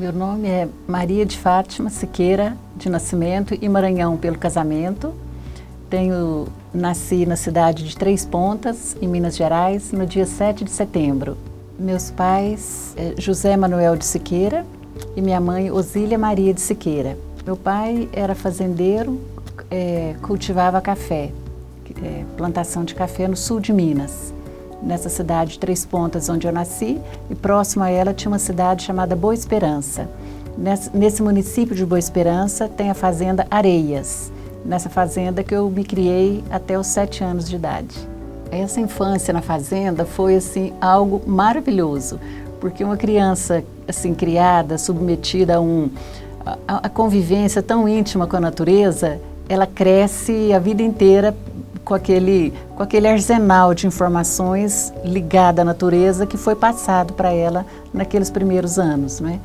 Meu nome é Maria de Fátima Siqueira, de nascimento, e Maranhão pelo casamento. Nasci na cidade de Três Pontas, em Minas Gerais, no dia 7 de setembro. Meus pais, José Manuel de Siqueira, e minha mãe, Osília Maria de Siqueira. Meu pai era fazendeiro, cultivava café, plantação de café no sul de Minas. Nessa cidade de Três Pontas, onde eu nasci, e próximo a ela tinha uma cidade chamada Boa Esperança. Nesse município de Boa Esperança tem a fazenda Areias, nessa fazenda que eu me criei até os 7 anos de idade. Essa infância na fazenda foi assim algo maravilhoso, porque uma criança assim criada, submetida a convivência tão íntima com a natureza, ela cresce a vida inteira com aquele arsenal de informações ligado à natureza que foi passado para ela naqueles primeiros anos, né?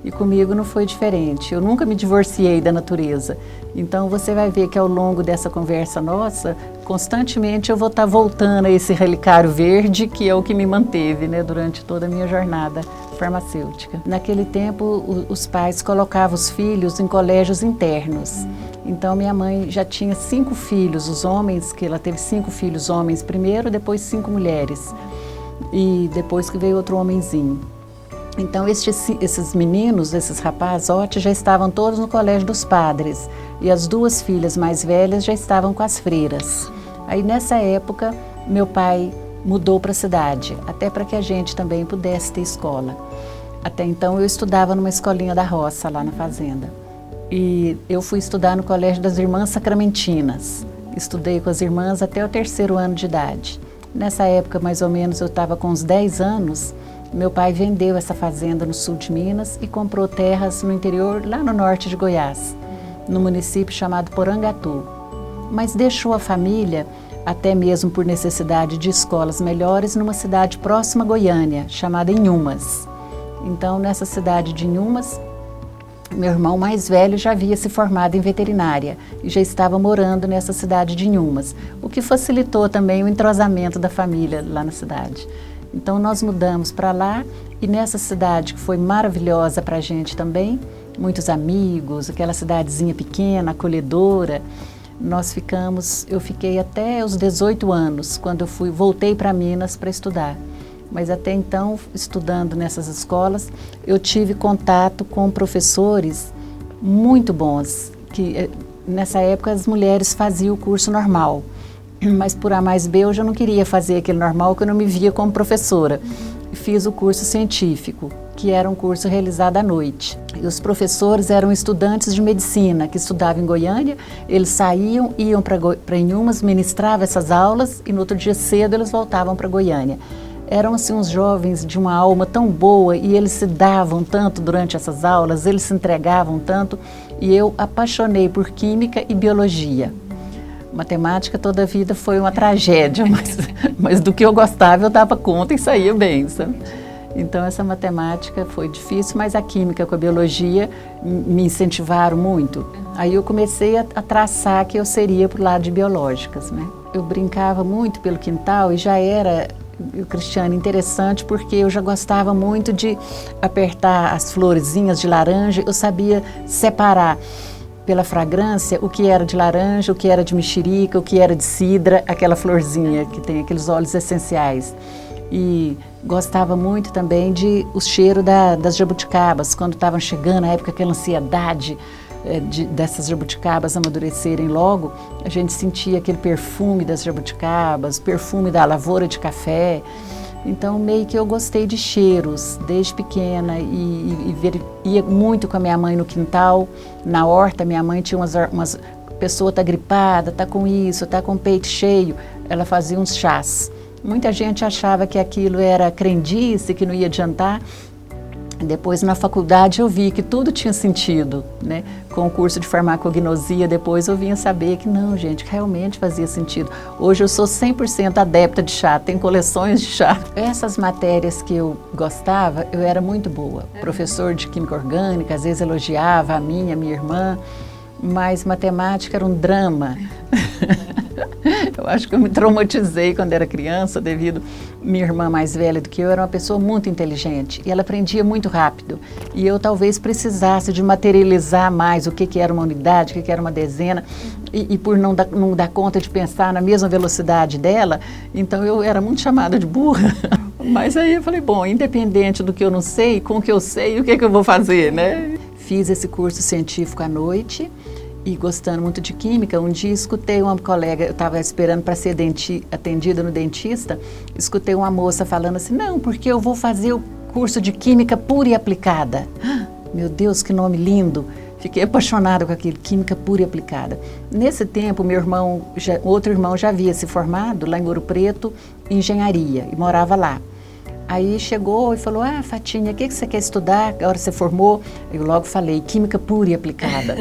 E comigo não foi diferente. Eu nunca me divorciei da natureza. Então você vai ver que ao longo dessa conversa nossa, constantemente eu vou estar voltando a esse relicário verde que é o que me manteve, né, durante toda a minha jornada farmacêutica. Naquele tempo, os pais colocavam os filhos em colégios internos. Então minha mãe já tinha 5 filhos, os homens, que ela teve 5 filhos homens primeiro, depois 5 mulheres. E depois que veio outro homenzinho. Então esses meninos, esses rapazotes já estavam todos no colégio dos padres. E as 2 filhas mais velhas já estavam com as freiras. Aí nessa época, meu pai mudou para a cidade, até para que a gente também pudesse ter escola. Até então eu estudava numa escolinha da roça, lá na fazenda. E eu fui estudar no colégio das Irmãs Sacramentinas. Estudei com as irmãs até o 3º ano de idade. Nessa época, mais ou menos, eu estava com uns 10 anos, meu pai vendeu essa fazenda no sul de Minas e comprou terras no interior, lá no norte de Goiás, no município chamado Porangatu. Mas deixou a família, até mesmo por necessidade de escolas melhores, numa cidade próxima a Goiânia, chamada Inhumas. Então, nessa cidade de Inhumas, meu irmão mais velho já havia se formado em veterinária e já estava morando nessa cidade de Inhumas, o que facilitou também o entrosamento da família lá na cidade. Então nós mudamos para lá e nessa cidade que foi maravilhosa para a gente também, muitos amigos, aquela cidadezinha pequena, acolhedora, eu fiquei até os 18 anos, quando eu voltei para Minas para estudar. Mas até então, estudando nessas escolas, eu tive contato com professores muito bons, que nessa época as mulheres faziam o curso normal, mas por A mais B eu já não queria fazer aquele normal, porque eu não me via como professora. Fiz o curso científico, que era um curso realizado à noite. E os professores eram estudantes de medicina, que estudavam em Goiânia, eles saíam, iam para Inhumas, ministravam essas aulas e no outro dia cedo eles voltavam para Goiânia. Eram assim uns jovens de uma alma tão boa e eles se davam tanto durante essas aulas, eles se entregavam tanto e eu apaixonei por química e biologia. Matemática toda a vida foi uma tragédia, mas do que eu gostava eu dava conta e saía bem, sabe? Então essa matemática foi difícil, mas a química com a biologia me incentivaram muito. Aí eu comecei a traçar que eu seria pro lado de biológicas, né? Eu brincava muito pelo quintal e já era, Cristiane, interessante porque eu já gostava muito de apertar as florezinhas de laranja, eu sabia separar pela fragrância o que era de laranja, o que era de mexerica, o que era de cidra, aquela florzinha que tem aqueles óleos essenciais. E gostava muito também o cheiro das jabuticabas, quando estavam chegando a época, aquela ansiedade dessas jabuticabas amadurecerem logo, a gente sentia aquele perfume das jabuticabas, perfume da lavoura de café. Então, meio que eu gostei de cheiros desde pequena ia muito com a minha mãe no quintal, na horta. Minha mãe tinha umas pessoa está gripada, está com isso, está com o peito cheio, ela fazia uns chás. Muita gente achava que aquilo era crendice, que não ia adiantar. Depois, na faculdade, eu vi que tudo tinha sentido, né? Com o curso de farmacognosia, depois eu vinha saber que não, gente, que realmente fazia sentido. Hoje eu sou 100% adepta de chá, tem coleções de chá. Essas matérias que eu gostava, eu era muito boa. Professor de química orgânica, às vezes elogiava a minha irmã, mas matemática era um drama. Eu acho que eu me traumatizei quando era criança, devido minha irmã mais velha do que eu era uma pessoa muito inteligente e ela aprendia muito rápido. E eu talvez precisasse de materializar mais o que era uma unidade, o que era uma dezena, e por não dar conta de pensar na mesma velocidade dela, então eu era muito chamada de burra. Mas aí eu falei, bom, independente do que eu não sei, com o que eu sei, o que eu vou fazer, né? Fiz esse curso científico à noite. E gostando muito de química, um dia escutei uma colega, eu estava esperando para ser atendida no dentista, escutei uma moça falando assim, não, porque eu vou fazer o curso de química pura e aplicada. Meu Deus, que nome lindo! Fiquei apaixonada com aquilo, química pura e aplicada. Nesse tempo, outro irmão já havia se formado lá em Ouro Preto, em engenharia, e morava lá. Aí chegou e falou, Fatinha, o que você quer estudar? Agora você formou? Eu logo falei, química pura e aplicada.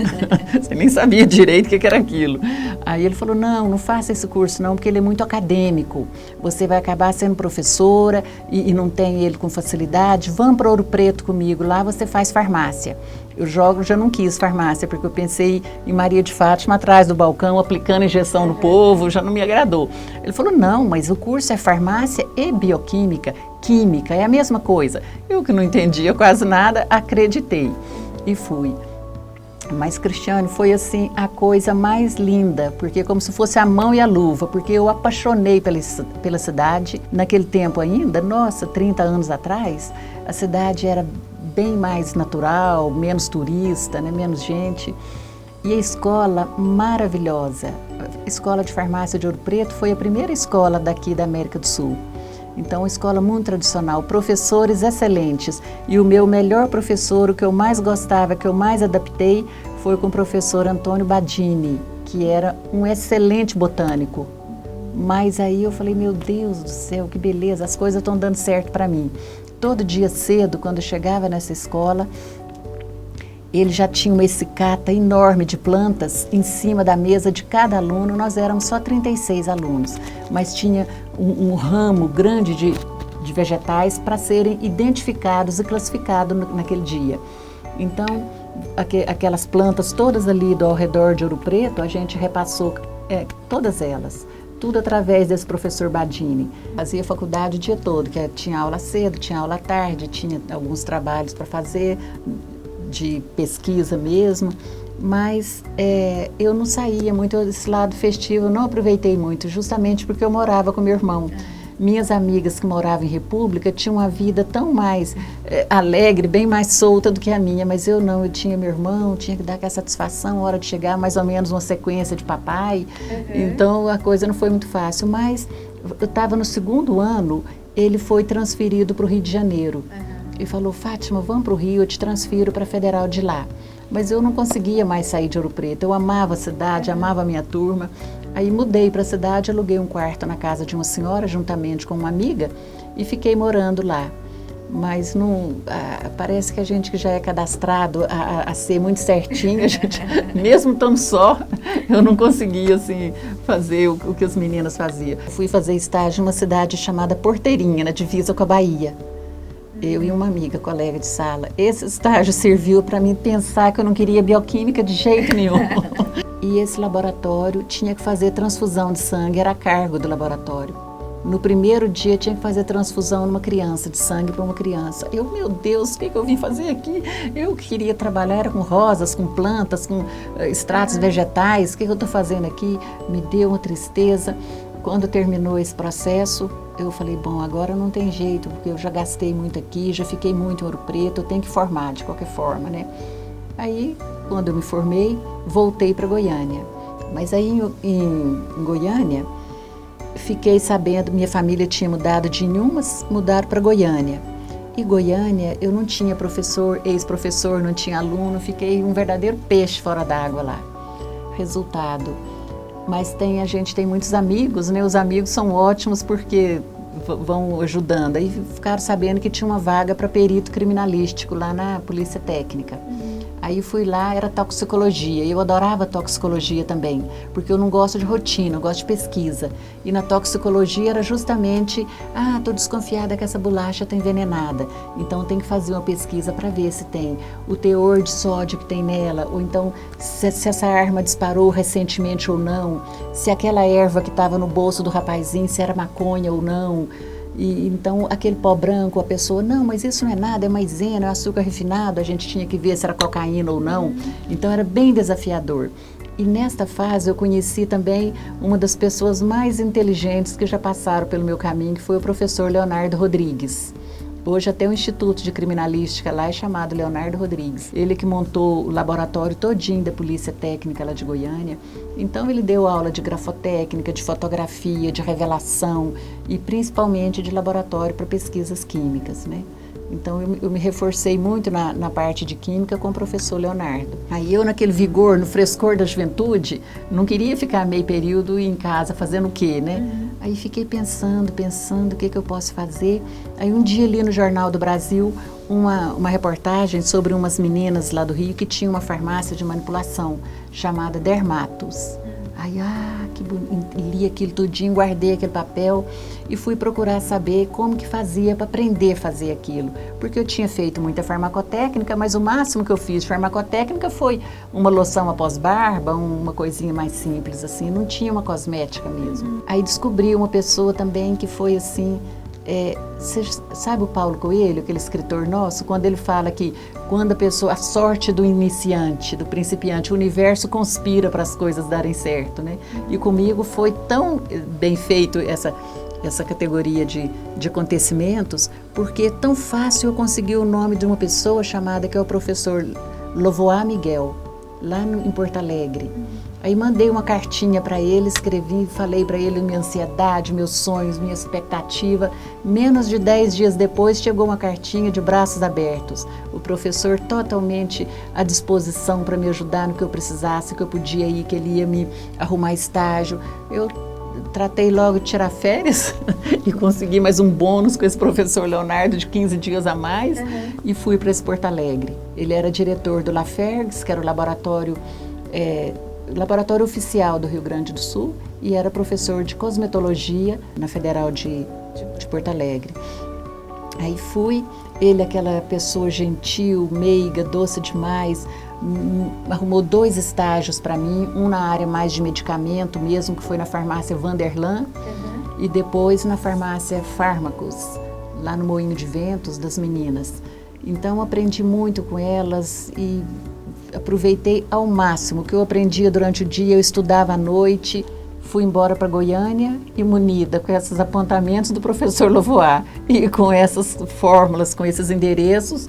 Você nem sabia direito o que era aquilo. Aí ele falou, não faça esse curso não, porque ele é muito acadêmico. Você vai acabar sendo professora e não tem ele com facilidade. Vamos para Ouro Preto comigo, lá você faz farmácia. Eu já não quis farmácia, porque eu pensei em Maria de Fátima atrás do balcão, aplicando injeção no povo, já não me agradou. Ele falou, não, mas o curso é farmácia e bioquímica, química, é a mesma coisa. Eu que não entendia quase nada, acreditei e fui. Mas, Cristiane, foi assim a coisa mais linda, porque como se fosse a mão e a luva, porque eu apaixonei pela cidade. Naquele tempo ainda, nossa, 30 anos atrás, a cidade era bem mais natural, menos turista, né, menos gente. E a escola maravilhosa. A Escola de Farmácia de Ouro Preto foi a primeira escola daqui da América do Sul. Então, uma escola muito tradicional, professores excelentes. E o meu melhor professor, o que eu mais gostava, que eu mais adaptei, foi com o professor Antônio Badini, que era um excelente botânico. Mas aí eu falei, meu Deus do céu, que beleza, as coisas estão dando certo para mim. Todo dia cedo, quando eu chegava nessa escola, ele já tinha uma essicata enorme de plantas em cima da mesa de cada aluno. Nós éramos só 36 alunos, mas tinha um ramo grande de vegetais para serem identificados e classificados naquele dia. Então, aquelas plantas todas ali ao redor de Ouro Preto, a gente repassou todas elas. Tudo através desse professor Badini. Fazia faculdade o dia todo, que tinha aula cedo, tinha aula à tarde, tinha alguns trabalhos para fazer, de pesquisa mesmo, mas eu não saía muito desse lado festivo, eu não aproveitei muito, justamente porque eu morava com meu irmão. Minhas amigas que moravam em República tinham uma vida tão mais alegre, bem mais solta do que a minha, mas eu não, eu tinha meu irmão, tinha que dar aquela satisfação, hora de chegar, mais ou menos uma sequência de papai, então a coisa não foi muito fácil, mas eu estava no segundo ano, ele foi transferido para o Rio de Janeiro, e falou, Fátima, vamos para o Rio, eu te transfiro para a Federal de lá. Mas eu não conseguia mais sair de Ouro Preto, eu amava a cidade, amava a minha turma. Aí mudei para a cidade, aluguei um quarto na casa de uma senhora, juntamente com uma amiga, e fiquei morando lá. Mas não, parece que a gente que já é cadastrado a ser muito certinho, a gente, mesmo tão só, eu não conseguia assim, fazer o que as meninas faziam. Fui fazer estágio em uma cidade chamada Porteirinha, na divisa com a Bahia. Eu e uma amiga, colega de sala. Esse estágio serviu para mim pensar que eu não queria bioquímica de jeito nenhum. E esse laboratório tinha que fazer transfusão de sangue, era a cargo do laboratório. No primeiro dia tinha que fazer transfusão numa criança, de sangue para uma criança. Eu, meu Deus, o que eu vim fazer aqui? Eu queria trabalhar era com rosas, com plantas, com extratos vegetais. O que eu estou fazendo aqui? Me deu uma tristeza. Quando terminou esse processo, eu falei, bom, agora não tem jeito, porque eu já gastei muito aqui, já fiquei muito em Ouro Preto, eu tenho que formar de qualquer forma, né? Aí, quando eu me formei, voltei para Goiânia. Mas aí em Goiânia, fiquei sabendo, minha família tinha mudado de Inhumas, mudaram para Goiânia. E Goiânia, eu não tinha professor, ex-professor, não tinha aluno, fiquei um verdadeiro peixe fora d'água lá. Resultado, mas a gente tem muitos amigos, né? Os amigos são ótimos porque vão ajudando. Aí ficaram sabendo que tinha uma vaga para perito criminalístico lá na Polícia Técnica. Aí fui lá, era toxicologia, e eu adorava toxicologia também, porque eu não gosto de rotina, eu gosto de pesquisa. E na toxicologia era justamente, tô desconfiada que essa bolacha está envenenada, então tem que fazer uma pesquisa para ver se tem o teor de sódio que tem nela, ou então se essa arma disparou recentemente ou não, se aquela erva que estava no bolso do rapazinho, se era maconha ou não. E então aquele pó branco, a pessoa, não, mas isso não é nada, é maisena, é açúcar refinado, a gente tinha que ver se era cocaína ou não. Então era bem desafiador. E nesta fase eu conheci também uma das pessoas mais inteligentes que já passaram pelo meu caminho, que foi o professor Leonardo Rodrigues. Hoje até o Instituto de Criminalística lá é chamado Leonardo Rodrigues. Ele que montou o laboratório todinho da Polícia Técnica lá de Goiânia. Então ele deu aula de grafotécnica, de fotografia, de revelação e principalmente de laboratório para pesquisas químicas, né? Então eu me reforcei muito na parte de química com o professor Leonardo. Aí eu naquele vigor, no frescor da juventude, não queria ficar meio período em casa fazendo o quê, né? Aí fiquei pensando o que eu posso fazer. Aí um dia ali no Jornal do Brasil, uma reportagem sobre umas meninas lá do Rio que tinham uma farmácia de manipulação chamada Dermatos. Aí, que bonito, li aquilo tudinho, guardei aquele papel e fui procurar saber como que fazia para aprender a fazer aquilo. Porque eu tinha feito muita farmacotécnica, mas o máximo que eu fiz de farmacotécnica foi uma loção após barba, uma coisinha mais simples assim, não tinha uma cosmética mesmo. Aí descobri uma pessoa também que foi assim, você sabe o Paulo Coelho, aquele escritor nosso, quando ele fala que quando a sorte do iniciante, do principiante, o universo conspira para as coisas darem certo, né? E comigo foi tão bem feito essa categoria de acontecimentos, porque é tão fácil eu conseguir o nome de uma pessoa chamada, que é o professor Lovoar Miguel, lá em Porto Alegre. Aí mandei uma cartinha para ele, escrevi, falei para ele minha ansiedade, meus sonhos, minha expectativa. Menos de 10 dias depois chegou uma cartinha de braços abertos. O professor totalmente à disposição para me ajudar no que eu precisasse, que eu podia ir, que ele ia me arrumar estágio. Eu tratei logo de tirar férias e consegui mais um bônus com esse professor Leonardo de 15 dias a mais e fui para esse Porto Alegre. Ele era diretor do Lafergs, que era o laboratório oficial do Rio Grande do Sul, e era professor de cosmetologia na Federal de Porto Alegre. Aí fui, ele aquela pessoa gentil, meiga, doce demais, arrumou 2 estágios para mim, um na área mais de medicamento mesmo, que foi na farmácia Vanderlan, e depois na farmácia Fármacos, lá no Moinho de Ventos das meninas. Então aprendi muito com elas e aproveitei ao máximo o que eu aprendia durante o dia, eu estudava à noite, fui embora para Goiânia e munida com esses apontamentos do professor Lovoar e com essas fórmulas, com esses endereços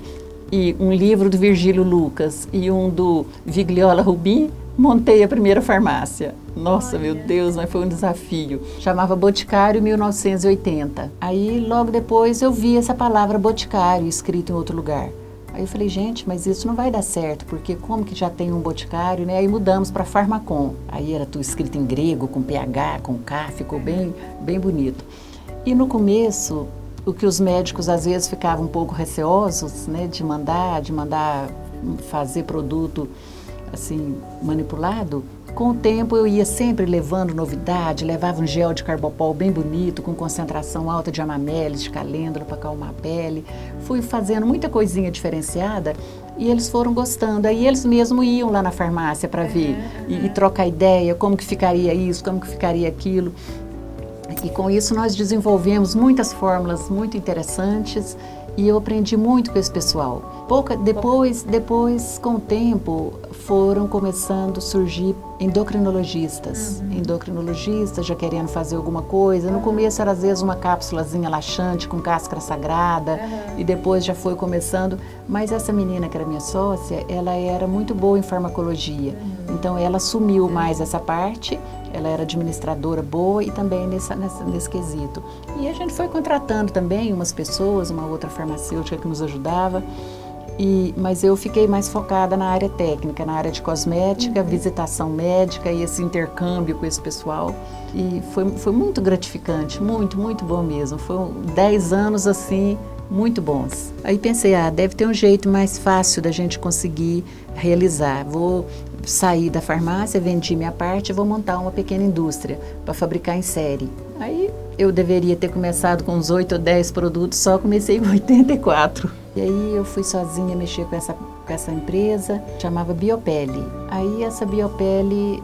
e um livro do Virgílio Lucas e um do Vigliola Rubin, montei a primeira farmácia. Nossa, meu Deus, mas foi um desafio. Chamava Boticário 1980. Aí logo depois eu vi essa palavra Boticário escrita em outro lugar. Aí eu falei, gente, mas isso não vai dar certo, porque como que já tem um boticário, né? Aí mudamos para Farmacon. Aí era tudo escrito em grego, com PH, com K, ficou bem, bem bonito. E no começo, o que os médicos às vezes ficavam um pouco receosos, né, de mandar fazer produto assim manipulado, com o tempo eu ia sempre levando novidade, levava um gel de carbopol bem bonito, com concentração alta de amamelis, de calêndula para acalmar a pele. Fui fazendo muita coisinha diferenciada e eles foram gostando. Aí eles mesmos iam lá na farmácia para ver e trocar ideia, como que ficaria isso, como que ficaria aquilo. E com isso nós desenvolvemos muitas fórmulas muito interessantes e eu aprendi muito com esse pessoal. Depois, com o tempo, foram começando a surgir endocrinologistas. Endocrinologistas já querendo fazer alguma coisa. No começo era às vezes uma cápsulazinha laxante com cáscara sagrada e depois já foi começando. Mas essa menina que era minha sócia, ela era muito boa em farmacologia. Então ela assumiu mais essa parte. Ela era administradora boa e também nesse quesito. E a gente foi contratando também umas pessoas, uma outra farmacêutica que nos ajudava. Mas eu fiquei mais focada na área técnica, na área de cosmética, visitação médica e esse intercâmbio com esse pessoal. E foi muito gratificante, muito, muito bom mesmo. Foram 10 anos assim muito bons. Aí pensei, deve ter um jeito mais fácil da gente conseguir realizar. Vou sair da farmácia, vendi minha parte e vou montar uma pequena indústria para fabricar em série. Aí eu deveria ter começado com uns 8 ou 10 produtos, só comecei com 84. E aí eu fui sozinha mexer com essa empresa, chamava Biopele. Aí essa Biopele,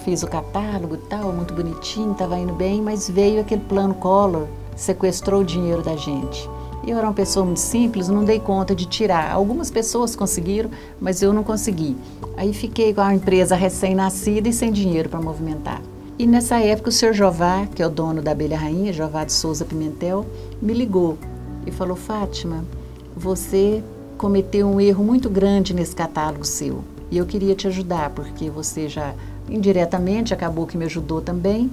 fiz o catálogo e tal, muito bonitinho, estava indo bem, mas veio aquele plano Collor, sequestrou o dinheiro da gente. E eu era uma pessoa muito simples, não dei conta de tirar. Algumas pessoas conseguiram, mas eu não consegui. Aí fiquei com a empresa recém-nascida e sem dinheiro para movimentar. E nessa época o Sr. Jová, que é o dono da Abelha Rainha, Jová de Souza Pimentel, me ligou e falou: Fátima, você cometeu um erro muito grande nesse catálogo seu. E eu queria te ajudar, porque você já indiretamente acabou que me ajudou também.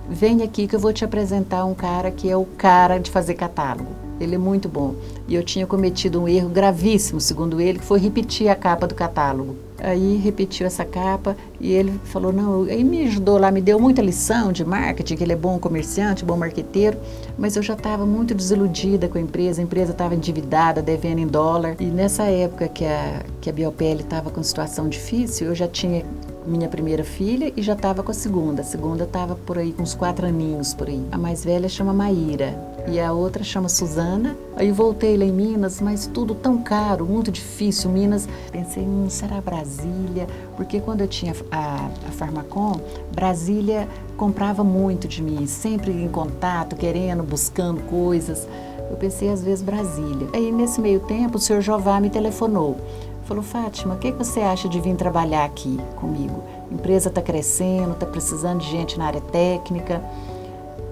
Vem aqui que eu vou te apresentar um cara que é o cara de fazer catálogo. Ele é muito bom. E eu tinha cometido um erro gravíssimo, segundo ele, que foi repetir a capa do catálogo. Aí repetiu essa capa e ele falou, não, aí me ajudou lá, me deu muita lição de marketing, que ele é bom comerciante, bom marqueteiro, mas eu já estava muito desiludida com a empresa estava endividada, devendo em dólar. E nessa época que a Biopele estava com situação difícil, eu já tinha minha primeira filha e já estava com a segunda. A segunda estava por aí com uns 4 aninhos por aí. A mais velha chama Maíra e a outra chama Suzana. Aí voltei lá em Minas, mas tudo tão caro, muito difícil. Minas, pensei, será Brasília? Porque quando eu tinha a Farmacom, Brasília comprava muito de mim, sempre em contato, querendo, buscando coisas. Eu pensei, às vezes, Brasília. Aí, nesse meio tempo, o Sr. Jová me telefonou. Falou, Fátima, o que você acha de vir trabalhar aqui comigo? A empresa está crescendo, está precisando de gente na área técnica.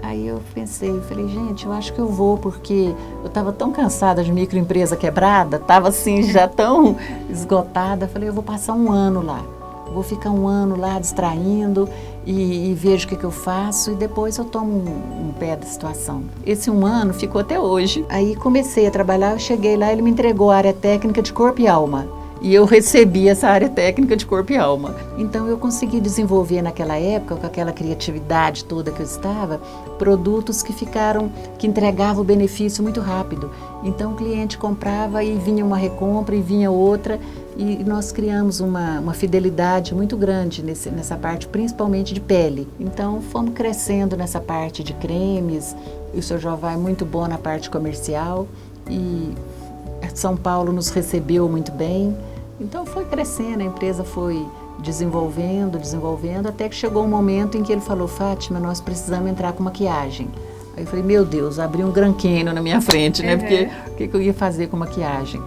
Aí eu pensei, falei, gente, eu acho que eu vou, porque eu estava tão cansada de microempresa quebrada, estava assim já tão esgotada. Falei, eu vou passar 1 ano lá. Vou ficar 1 ano lá distraindo e vejo o que eu faço e depois eu tomo um pé da situação. Esse 1 ano ficou até hoje. Aí comecei a trabalhar, eu cheguei lá, ele me entregou a área técnica de corpo e alma. E eu recebi essa área técnica de corpo e alma. Então eu consegui desenvolver naquela época, com aquela criatividade toda que eu estava, produtos que entregavam o benefício muito rápido. Então o cliente comprava e vinha uma recompra e vinha outra. E nós criamos uma fidelidade muito grande nessa parte, principalmente de pele. Então fomos crescendo nessa parte de cremes. E o Sr. Jová é muito bom na parte comercial. E São Paulo nos recebeu muito bem. Então foi crescendo, a empresa foi desenvolvendo, até que chegou um momento em que ele falou, Fátima, nós precisamos entrar com maquiagem. Aí eu falei, meu Deus, abri um Grand Canyon na minha frente, né? Porque o que eu ia fazer com maquiagem?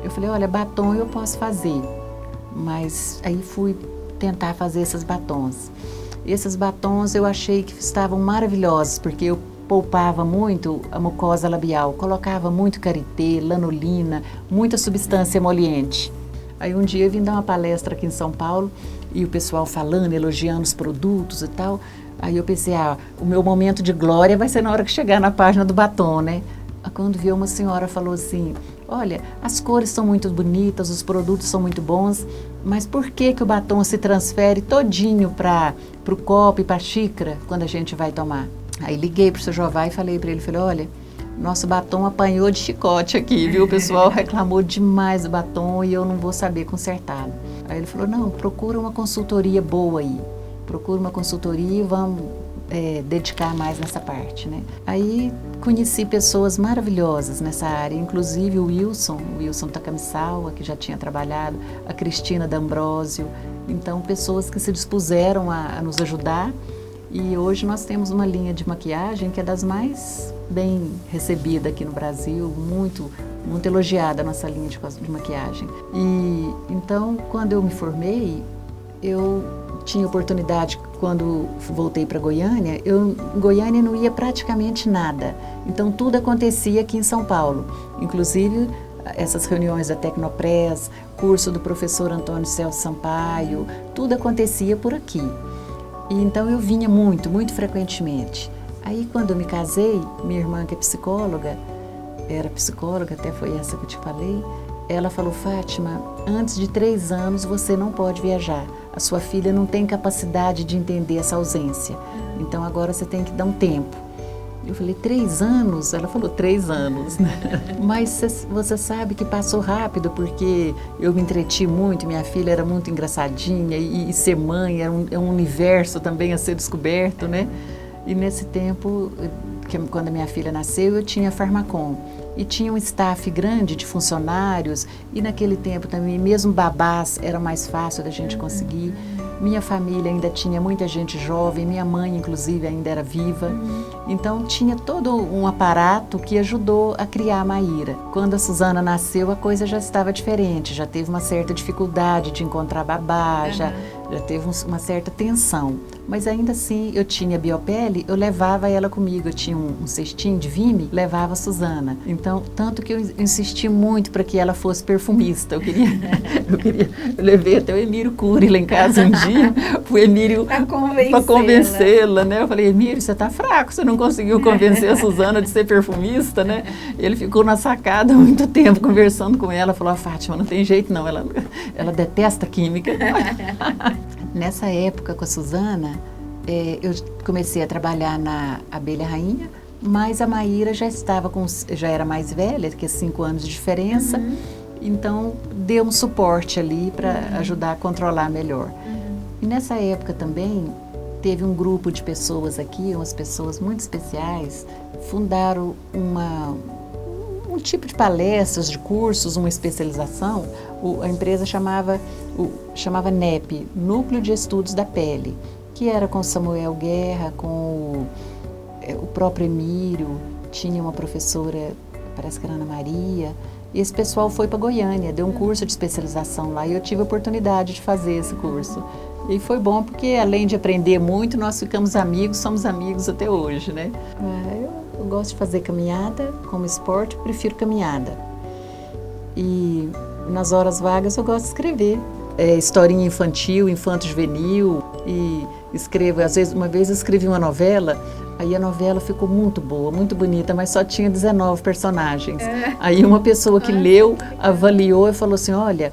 Eu falei, olha, batom eu posso fazer, mas aí fui tentar fazer esses batons. Esses batons eu achei que estavam maravilhosos, porque eu poupava muito a mucosa labial, colocava muito karité, lanolina, muita substância emoliente. Aí um dia eu vim dar uma palestra aqui em São Paulo e o pessoal falando, elogiando os produtos e tal. Aí eu pensei, o meu momento de glória vai ser na hora que chegar na página do batom, né? Quando viu, uma senhora falou assim, olha, as cores são muito bonitas, os produtos são muito bons, mas por que o batom se transfere todinho para o copo e para a xícara quando a gente vai tomar? Aí liguei para o Sr. Jová e falei para ele, olha, nosso batom apanhou de chicote aqui, viu? O pessoal reclamou demais do batom e eu não vou saber consertá-lo. Aí ele falou, não, procura uma consultoria boa aí. Procura uma consultoria e vamos dedicar mais nessa parte, né? Aí conheci pessoas maravilhosas nessa área, inclusive o Wilson Takamisawa, que já tinha trabalhado, a Cristina D'Ambrosio. Então, pessoas que se dispuseram a nos ajudar. E hoje nós temos uma linha de maquiagem que é das mais bem recebida aqui no Brasil, muito elogiada a nossa linha de maquiagem. E então, quando eu me formei, eu tinha oportunidade, quando voltei para Goiânia, em Goiânia não ia praticamente nada. Então tudo acontecia aqui em São Paulo, inclusive essas reuniões da Tecnopress, curso do professor Antônio Celso Sampaio, tudo acontecia por aqui. E então eu vinha muito frequentemente. Aí quando eu me casei, minha irmã que é psicóloga, era psicóloga, até foi essa que eu te falei, ela falou, Fátima, antes de 3 anos você não pode viajar. A sua filha não tem capacidade de entender essa ausência. Então agora você tem que dar um tempo. Eu falei, 3 anos? Ela falou, 3 anos, né? Mas você sabe que passou rápido, porque eu me entreti muito, minha filha era muito engraçadinha, e ser mãe é um universo também a ser descoberto, né? E nesse tempo, quando a minha filha nasceu, eu tinha a Farmacom. E tinha um staff grande de funcionários, e naquele tempo também, mesmo babás, era mais fácil da gente conseguir. Minha família ainda tinha muita gente jovem, minha mãe, inclusive, ainda era viva. Então, tinha todo um aparato que ajudou a criar a Maíra. Quando a Suzana nasceu, a coisa já estava diferente, já teve uma certa dificuldade de encontrar babá, já teve uma certa tensão. Mas ainda assim, eu tinha biopele, eu levava ela comigo, eu tinha um cestinho de Vime, levava a Suzana. Então, tanto que eu insisti muito para que ela fosse perfumista. Eu levei até o Emílio Cury lá em casa um dia, o Emílio para convencê-la, né? Eu falei, Emílio, você tá fraco, você não conseguiu convencer a Suzana de ser perfumista, né? Ele ficou na sacada muito tempo conversando com ela, falou, Fátima, não tem jeito não, ela detesta química. Nessa época com a Suzana, eu comecei a trabalhar na Abelha Rainha, mas a Maíra já era mais velha, que é 5 anos de diferença, então deu um suporte ali para ajudar a controlar melhor. E nessa época também teve um grupo de pessoas aqui, umas pessoas muito especiais, fundaram um tipo de palestras, de cursos, uma especialização. A empresa chamava NEP, Núcleo de Estudos da Pele, que era com Samuel Guerra, com o próprio Emílio, tinha uma professora, parece que era Ana Maria. E esse pessoal foi para Goiânia, deu um curso de especialização lá, e eu tive a oportunidade de fazer esse curso. E foi bom porque, além de aprender muito, nós ficamos amigos, somos amigos até hoje, né? Eu gosto de fazer caminhada como esporte, eu prefiro caminhada. E nas horas vagas eu gosto de escrever. Historinha infantil, infanto-juvenil, e escrevo, às vezes, uma vez eu escrevi uma novela, aí a novela ficou muito boa, muito bonita, mas só tinha 19 personagens. Aí uma pessoa que leu, avaliou e falou assim, olha,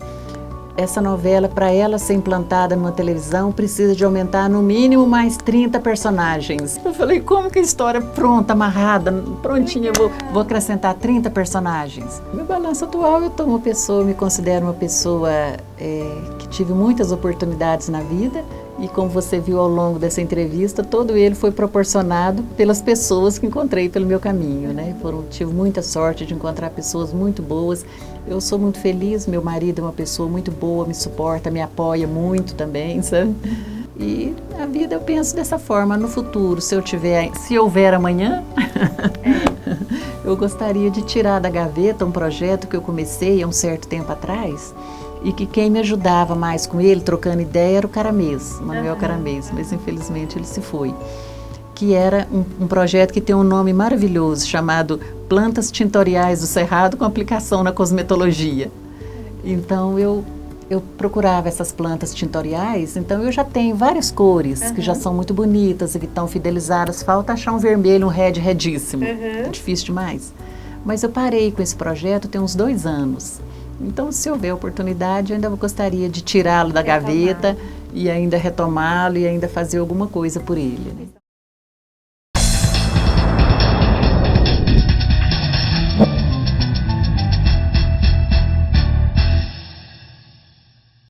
essa novela, para ela ser implantada numa televisão, precisa de aumentar no mínimo mais 30 personagens. Eu falei, como que a história pronta, amarrada, prontinha, eu vou acrescentar 30 personagens? Meu balanço atual, eu me considero uma pessoa que tive muitas oportunidades na vida, e como você viu ao longo dessa entrevista, todo ele foi proporcionado pelas pessoas que encontrei pelo meu caminho, né? Tive muita sorte de encontrar pessoas muito boas. Eu sou muito feliz, meu marido é uma pessoa muito boa, me suporta, me apoia muito também, sabe? E a vida eu penso dessa forma, no futuro, se houver amanhã, eu gostaria de tirar da gaveta um projeto que eu comecei há um certo tempo atrás, e que quem me ajudava mais com ele, trocando ideia, era o Caramês, Manuel Caramês, mas infelizmente ele se foi. Que era um projeto que tem um nome maravilhoso, chamado Plantas Tintoriais do Cerrado com aplicação na cosmetologia. Então eu procurava essas plantas tintoriais, então eu já tenho várias cores que já são muito bonitas e que estão fidelizadas, falta achar um vermelho, um redíssimo, é difícil demais. Mas eu parei com esse projeto tem uns 2 anos. Então, se houver oportunidade, eu ainda gostaria de tirá-lo da gaveta e ainda retomá-lo e ainda fazer alguma coisa por ele, né?